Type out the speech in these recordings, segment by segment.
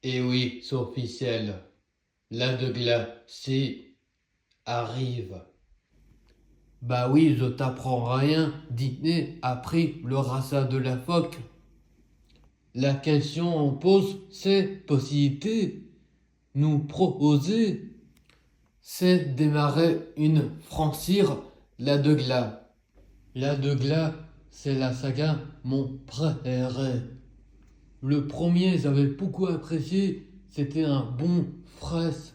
Et oui, c'est officiel. La de glacis arrive. Bah oui, je t'apprends rien. Disney a pris le rachat de la phoque. La question on pose, c'est possibilité. Nous proposer, c'est démarrer une franchir la de glace. La de glace, c'est la saga mon préféré. Le premier, j'avais beaucoup apprécié. C'était un bon fresque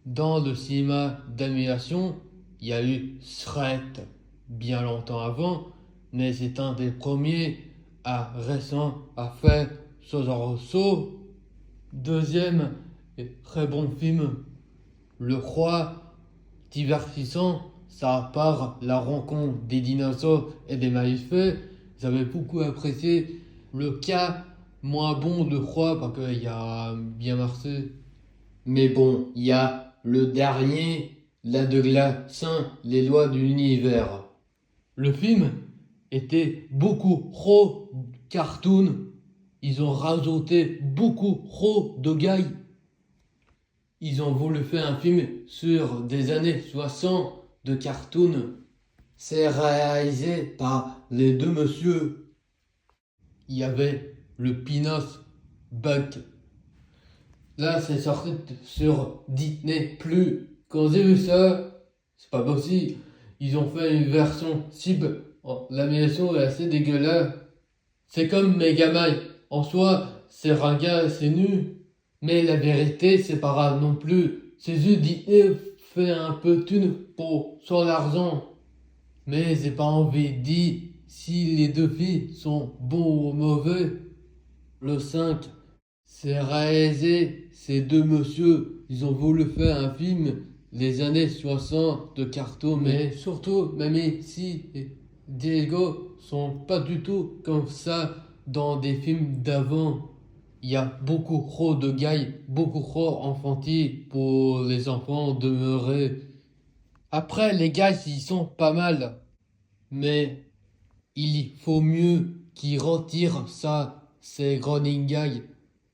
dans le cinéma d'animation. Il y a eu Shrek bien longtemps avant, mais c'est un des premiers à récent à faire ce genre de saut. Deuxième, très bon film, Le Roi, divertissant. Ça part la rencontre des dinosaures et des mammifères. J'avais beaucoup apprécié le cas moins bon de Roi parce qu'il a bien marché. Mais bon, il y a le dernier, la de glace, les lois de l'univers. Le film était beaucoup trop cartoon. Ils ont rajouté beaucoup trop de gars. Ils ont voulu faire un film sur des années 60 de cartoon. C'est réalisé par les deux messieurs. Il y avait le Pinos Buck. Là, c'est sorti sur Disney+. Quand j'ai vu ça, c'est pas possible. Ils ont fait une version cible. Oh, l'animation est assez dégueulasse. C'est comme Megaman. En soi, c'est ringard, c'est nul. Mais la vérité, c'est pas grave non plus. C'est juste Disney fait un peu de thune pour sur l'argent. Mais j'ai pas envie de dire si les deux filles sont bons ou mauvais. Le 5, c'est réalisé, ces deux messieurs, ils ont voulu faire un film les années 60 de carton, mais surtout, même si Diego sont pas du tout comme ça dans des films d'avant. Il y a beaucoup trop de gars, beaucoup trop enfantis pour les enfants demeurer. Après, les gars, ils sont pas mal, mais il faut mieux qu'ils retirent ça, ces running gags,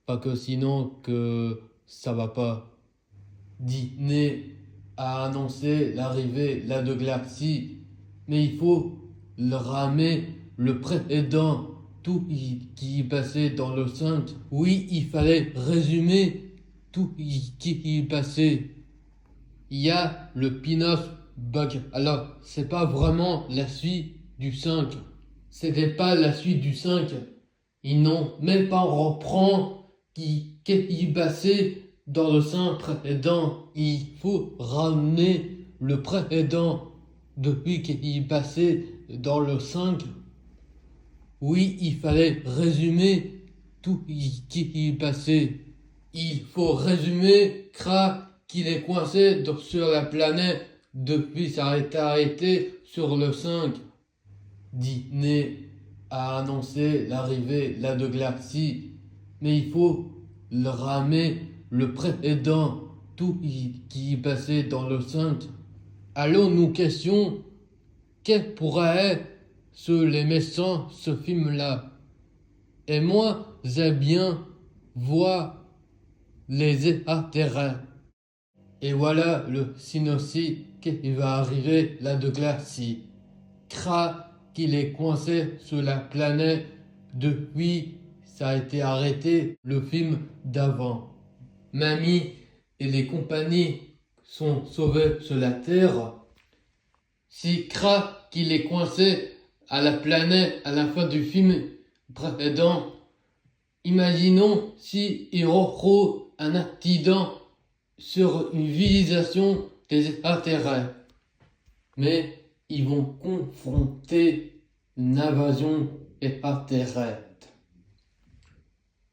pas que sinon que ça va pas. Disney a annoncé l'arrivée là de Galaxy, mais il faut le ramer le précédent, tout qui passait dans le 5. Oui, il fallait résumer tout qui passait. Il y a le Pinos Bug. Alors, c'est pas vraiment la suite du 5. C'était pas la suite du 5. Ils n'ont même pas reprend qui passait dans le 5 précédent. Il faut ramener le précédent depuis qu'il passait dans le 5. Oui, il fallait résumer tout qui passait. Il faut résumer qu'il est coincé sur la planète depuis s'être arrêté sur le 5. Disney a annoncé l'arrivée là de Galaxy, mais il faut le ramer le précédent, tout qui passait dans le 5. Alors nous question, quel pourrait être les méchants ce film-là? Et moi, j'aime bien voir les extraterrestres. Et voilà le synopsis qui va arriver là de Glacie. Qu'il est coincé sur la planète depuis ça a été arrêté le film d'avant. Mamie et les compagnies sont sauvés sur la Terre. Si qu'il est coincé à la planète à la fin du film précédent, imaginons si il retrouve un accident sur une civilisation des extraterrestres. Mais ils vont confronter une invasion extraterrestre.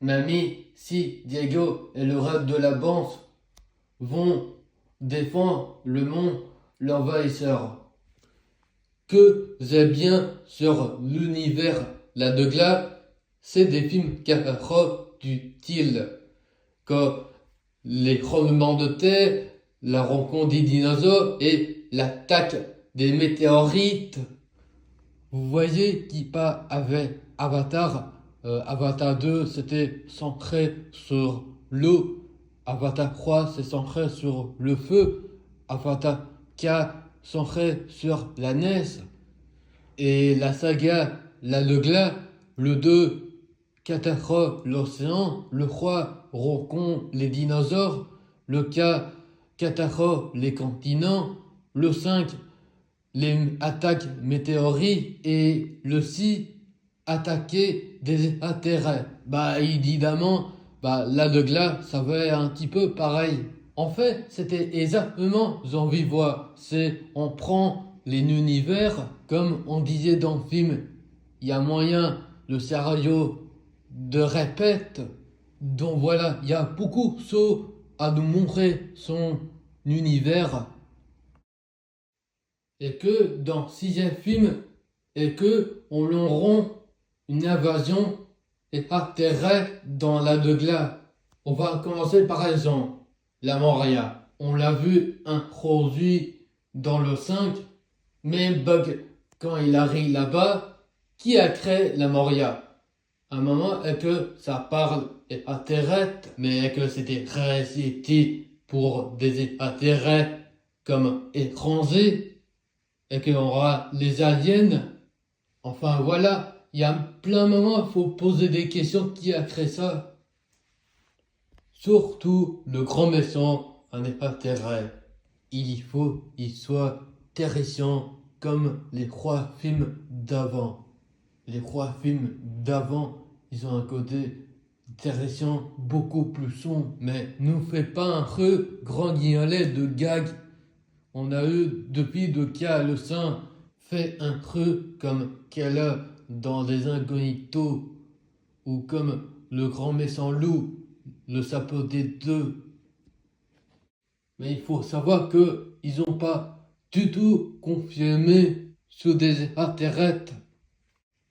Mamie, si Diego et le reste de la bande vont défendre le monde, l'envahisseur. Que j'aime bien sur l'univers là de glace, c'est des films catastrophes du style comme les tremblements de terre, la rencontre des dinosaures et l'attaque des météorites. Vous voyez qui pas avait Avatar. Avatar 2, c'était centré sur l'eau. Avatar 3 s'est centré sur le feu. Avatar 4 centré sur la neige. Et la saga La de glace, le 2 catastrophe l'océan, le 3 rencontre les dinosaures, le 4 catastrophe les continents, le 5 les attaques météorites et le 6 attaquer des extraterrestres. Évidemment, là de glace, ça va être un petit peu pareil. En fait, c'était exactement envie de voir. C'est on prend les univers comme on disait dans le film. Il y a moyen le scénario de répète. Donc voilà, il y a beaucoup de choses à nous montrer son univers. Et que dans le sixième film, et que on l'auront une invasion extraterrestre dans la de glace. On va commencer par exemple la Moria. On l'a vu introduit dans le 5, mais Bug, quand il arrive là-bas, qui a créé la Moria? À un moment, est que ça parle extraterrestre, mais est que c'était récité pour des extraterrestres comme étrangers, et qu'on aura les aliens. Enfin voilà, il y a plein de moments, il faut poser des questions qui a créé ça. Surtout le grand méchant, un extraterrestre. Il faut qu'il soit terrifiant comme les 3 films d'avant. Les 3 films d'avant, ils ont un côté terrifiant beaucoup plus sombre, mais nous fait pas un creux grand guignolet de gag. On a eu depuis le cas le sein fait un creux comme qu'elle a dans les Incognito ou comme le grand méchant loup, le sapot des 2. Mais il faut savoir que ils n'ont pas du tout confirmé sur des extraterrestres.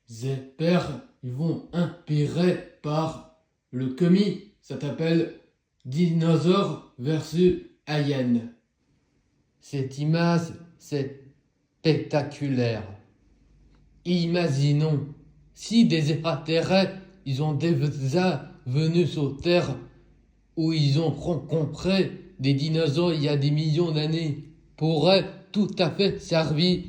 J'espère ils vont inspirer par le comic, ça s'appelle Dinosaure versus Alien. Cette image, c'est spectaculaire. Imaginons si des extraterrestres, ils ont déjà venu sur Terre où ils ont rencontré des dinosaures il y a des millions d'années, pourrait tout à fait servir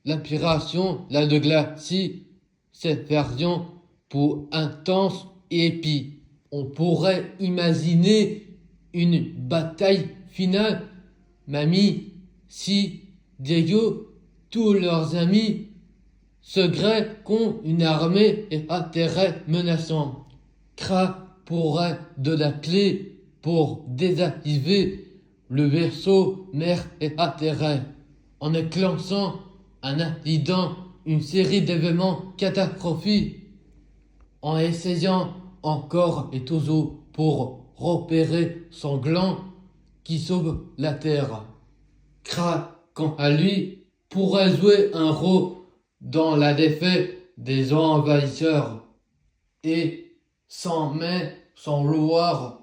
l'inspiration, la de glacis, cette version pour intense et épique. On pourrait imaginer une bataille finale, mamie, si Diego, tous leurs amis, se grèvent contre une armée extraterrestre menaçante. Kra pourrait de la clé pour désactiver le vaisseau mère extraterrestre en éclenchant un incident, une série d'événements catastrophiques, en essayant encore et toujours pour repérer son gland qui sauve la Terre. Kra, quant à lui, pourrait jouer un rôle dans la défaite des envahisseurs et sans main, sans gloire,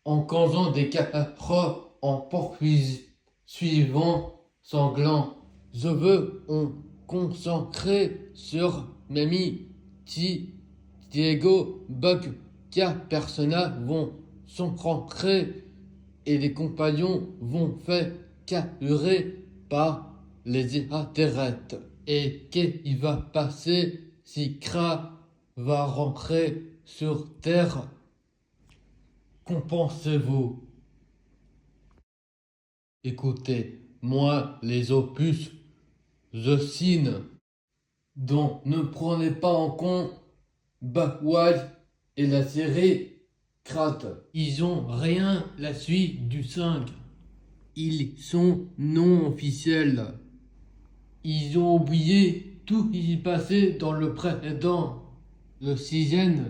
en causant des catastrophes, en poursuivant son gland. Je veux en concentrer sur Mamie, Ti, Diego, Buck, car personnages vont s'encontrer et les compagnons vont faire capturer par les extraterrestres. Et qu'est-ce qui va passer si Kra va rentrer sur Terre? Qu'en pensez-vous? Écoutez, moi, les opus, je signe. Donc, ne prenez pas en compte Buckwild et la série Krat. Ils ont rien la suite du 5. Ils sont non officiels. Ils ont oublié tout ce qui s'est passé dans le précédent. Le 6e,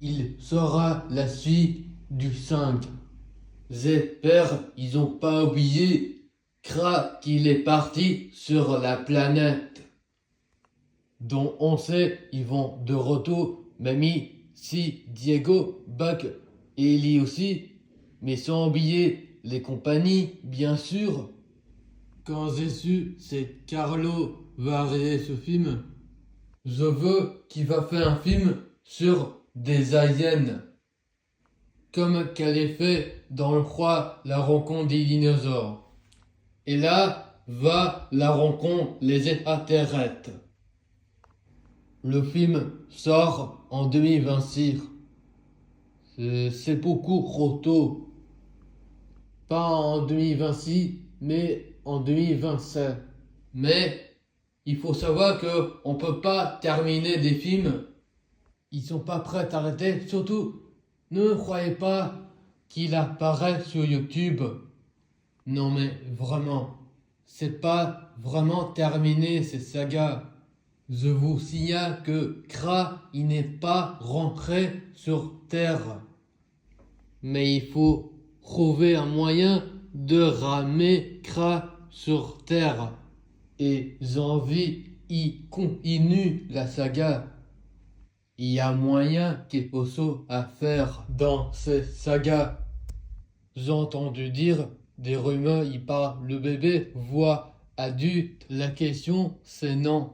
il sera la suite du 5. J'espère ils ont pas oublié Kra qu'il est parti sur la planète. Dont on sait ils vont de retour, Mamie, si Diego, Buck et Ellie aussi, mais sans oublier les compagnies, bien sûr. Quand j'ai su c'est Carlo va réaliser ce film, je veux qu'il va faire un film sur des aliens. comme qu'elle est fait dans le Roi la rencontre des dinosaures. Et là va la rencontre les extraterrestres. Le film sort en 2026. C'est beaucoup trop tôt. Pas en 2026, mais en 2027. Mais il faut savoir que on peut pas terminer des films. Ils sont pas prêts à arrêter. Surtout, ne croyez pas qu'il apparaît sur YouTube. Non mais vraiment, c'est pas vraiment terminé ces sagas. Je vous signale que Kra, il n'est pas rentré sur Terre. Mais il faut trouver un moyen de ramener Kra sur Terre. Et Zanvi, il continue la saga. Il y a moyen qu'il faut chose à faire dans cette saga. J'ai entendu dire des rumeurs, il parle le bébé, voix adulte. La question c'est non.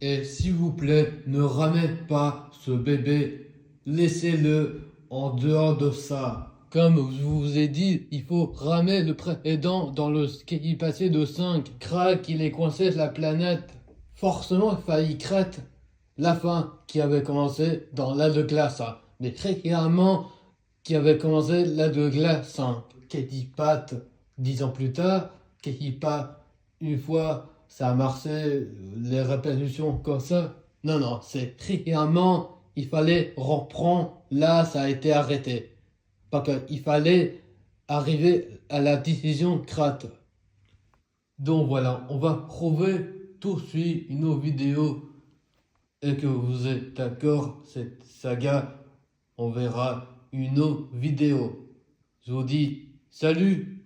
Et s'il vous plaît, ne ramenez pas ce bébé. Laissez-le en dehors de ça. Comme je vous ai dit, il faut ramener le précédent dans le qui passait de 5. Crac, il est coincé sur la planète. Forcément, il fallait crête la fin qui avait commencé dans l'âge de glace 1. Mais très clairement, qui avait commencé l'âge de glace 5. Katy Pat, 10 ans plus tard, Katy Pat, une fois, ça a marché, les répétitions comme ça. Non, non, c'est très clairement, il fallait reprendre, là, ça a été arrêté. Parce qu'il fallait arriver à la décision crate. Donc voilà, on va prouver tout de suite une autre vidéo et que vous êtes d'accord, cette saga, on verra une autre vidéo. Je vous dis salut!